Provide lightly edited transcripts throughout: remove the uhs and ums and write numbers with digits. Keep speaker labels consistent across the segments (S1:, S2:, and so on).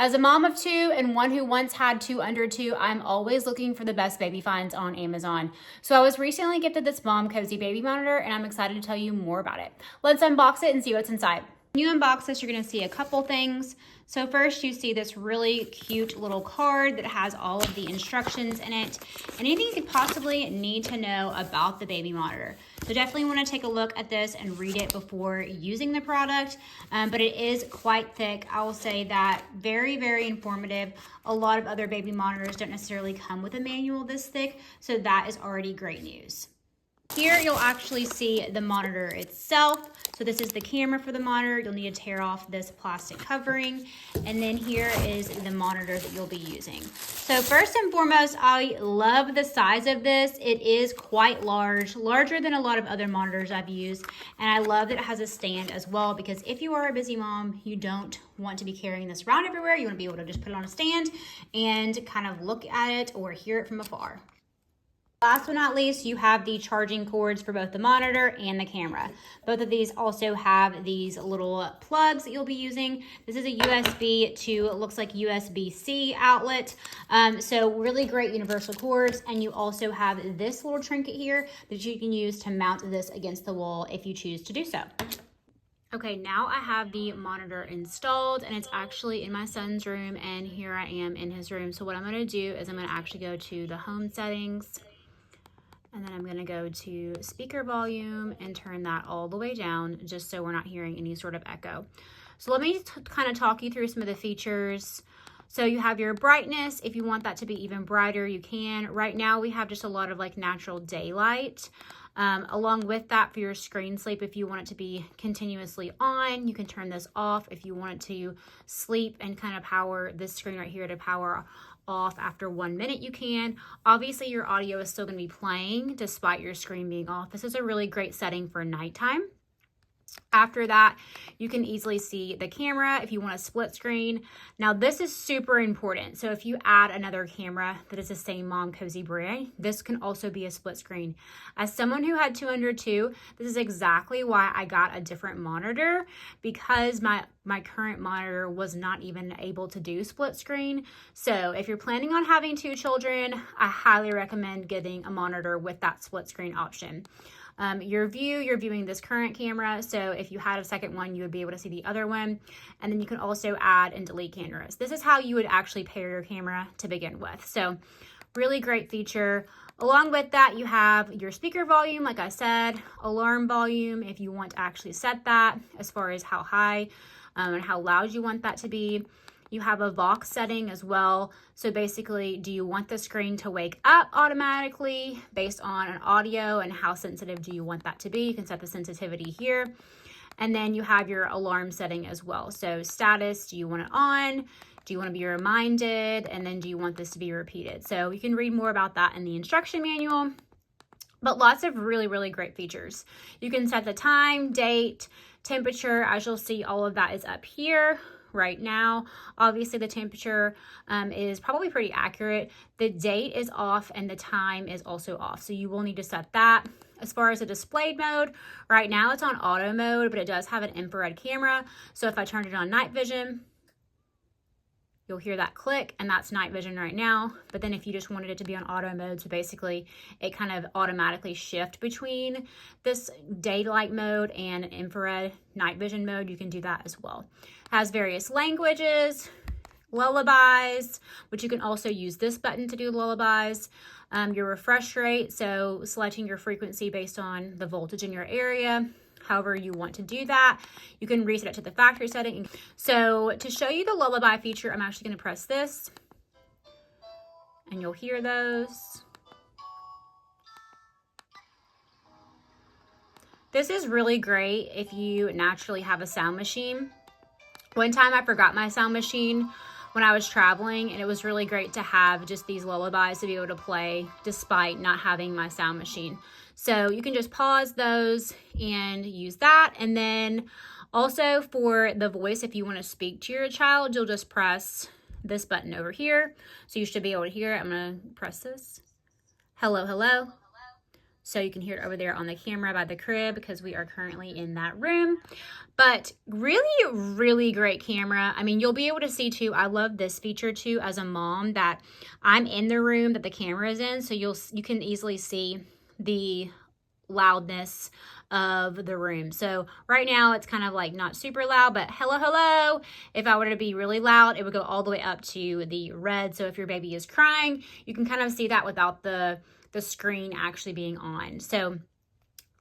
S1: As a mom of two and one who once had two under two, I'm always looking for the best baby finds on Amazon. So I was recently gifted this Momcozy baby monitor and I'm excited to tell you more about it. Let's unbox it and see what's inside. When you unbox this, you're gonna see a couple things. So first you see this really cute little card that has all of the instructions in it. Anything you could possibly need to know about the baby monitor. So definitely want to take a look at this and read it before using the product, but it is quite thick. I will say that very, very informative. A lot of other baby monitors don't necessarily come with a manual this thick, so that is already great news. Here you'll actually see the monitor itself. So this is the camera for the monitor. You'll need to tear off this plastic covering. And then here is the monitor that you'll be using. So first and foremost, I love the size of this. It is quite large, larger than a lot of other monitors I've used. And I love that it has a stand as well, because if you are a busy mom, you don't want to be carrying this around everywhere. You want to be able to just put it on a stand and kind of look at it or hear it from afar. Last but not least, you have the charging cords for both the monitor and the camera. Both of these also have these little plugs that you'll be using. This is a USB to, it looks like USB-C outlet. So really great universal cords. And you also have this little trinket here that you can use to mount this against the wall if you choose to do so. Okay, now I have the monitor installed and it's actually in my son's room and here I am in his room. So what I'm gonna do is I'm gonna actually go to the home settings. And then I'm gonna go to speaker volume and turn that all the way down just so we're not hearing any sort of echo. So let me kind of talk you through some of the features. So you have your brightness. If you want that to be even brighter, you can. Right now we have just a lot of like natural daylight. Along with that, for your screen sleep, if you want it to be continuously on, you can turn this off. If you want it to sleep and kind of power this screen right here to power off after 1 minute, you can. Obviously your audio is still going to be playing despite your screen being off. This is a really great setting for nighttime. After that, you can easily see the camera if you want a split screen. Now this is super important. So if you add another camera that is the same Momcozy brand, this can also be a split screen. As someone who had two under two, this is exactly why I got a different monitor, because my current monitor was not even able to do split screen. So if you're planning on having two children, I highly recommend getting a monitor with that split screen option. You're viewing this current camera, so if you had a second one, you would be able to see the other one, and then you can also add and delete cameras. This is how you would actually pair your camera to begin with, so really great feature. Along with that, you have your speaker volume, like I said, alarm volume if you want to actually set that as far as how high and how loud you want that to be. You have a Vox setting as well. So basically, do you want the screen to wake up automatically based on an audio, and how sensitive do you want that to be? You can set the sensitivity here. And then you have your alarm setting as well. So status, do you want it on? Do you want to be reminded? And then do you want this to be repeated? So you can read more about that in the instruction manual. But lots of really, really great features. You can set the time, date, temperature. As you'll see, all of that is up here right now. Obviously the temperature is probably pretty accurate. The date is off and the time is also off, so you will need to set that. As far as the display mode, right now it's on auto mode, but it does have an infrared camera, so if I turned it on night vision, you'll hear that click, and that's night vision right now. But then if you just wanted it to be on auto mode, so basically it kind of automatically shift between this daylight mode and infrared night vision mode, you can do that as well. It has various languages, lullabies, which you can also use this button to do lullabies. Your refresh rate, so selecting your frequency based on the voltage in your area. However you want to do that. You can reset it to the factory setting. So to show you the lullaby feature, I'm actually going to press this and you'll hear those. This is really great if you naturally have a sound machine. One time I forgot my sound machine when I was traveling, and it was really great to have just these lullabies to be able to play despite not having my sound machine. So you can just pause those and use that. And then also for the voice, if you want to speak to your child, you'll just press this button over here. So you should be able to hear it. I'm going to press this. Hello, hello. So you can hear it over there on the camera by the crib because we are currently in that room. But really, really great camera. I mean, you'll be able to see too. I love this feature too as a mom, that I'm in the room that the camera is in. So you can easily see the loudness of the room. So right now it's kind of like not super loud, but hello, hello. If I were to be really loud, it would go all the way up to the red. So if your baby is crying, you can kind of see that without the screen actually being on. So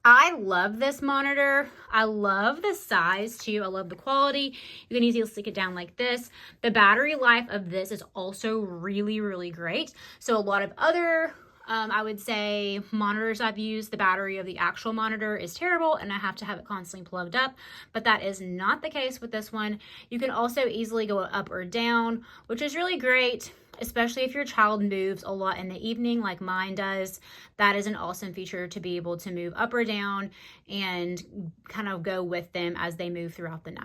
S1: I love this monitor. I love the size too. I love the quality. You can easily stick it down like this. The battery life of this is also really, really great. So a lot of other I would say monitors I've used, the battery of the actual monitor is terrible and I have to have it constantly plugged up, but that is not the case with this one. You can also easily go up or down, which is really great, especially if your child moves a lot in the evening like mine does. That is an awesome feature to be able to move up or down and kind of go with them as they move throughout the night.